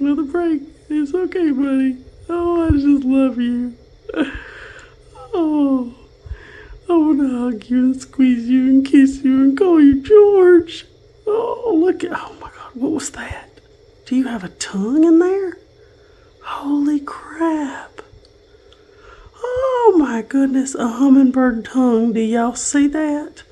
take another break. It's okay, buddy. Oh, I just love you. Oh, I want to hug you and squeeze you and kiss you and call you George. Oh, look at, oh my God, what was that? Do you have a tongue in there? Holy crap. Oh my goodness, a hummingbird tongue. Do y'all see that?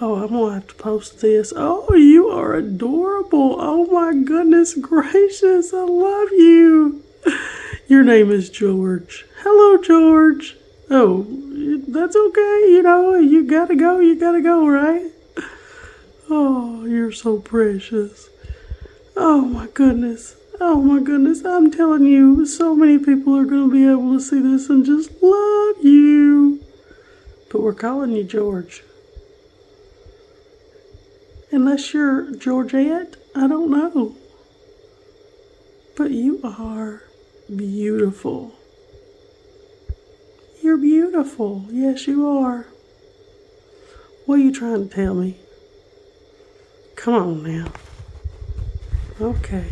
Oh, I'm going to have to post this. Oh, you are adorable. Oh my goodness gracious, I love you. Your name is George. Hello, George. Oh, that's okay. You know, you gotta go, right? Oh, you're so precious. Oh my goodness. Oh my goodness. I'm telling you, so many people are going to be able to see this and just love you. But we're calling you George. Unless you're Georgette, I don't know. But you are beautiful. You're beautiful. Yes, you are. What are you trying to tell me? Come on now. Okay.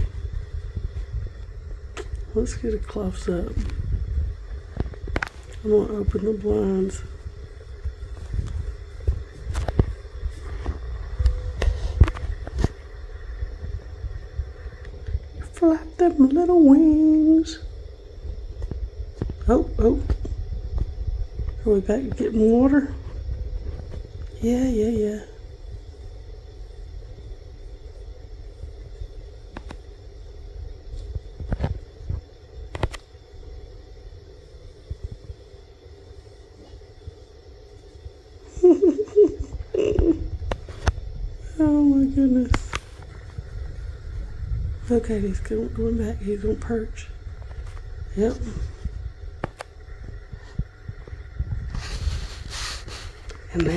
Let's get a close up. I'm going to open the blinds. Flap them little wings. Oh. Are we back to getting water? Yeah. Oh my goodness. Okay, he's going back. He's going to perch. Yep.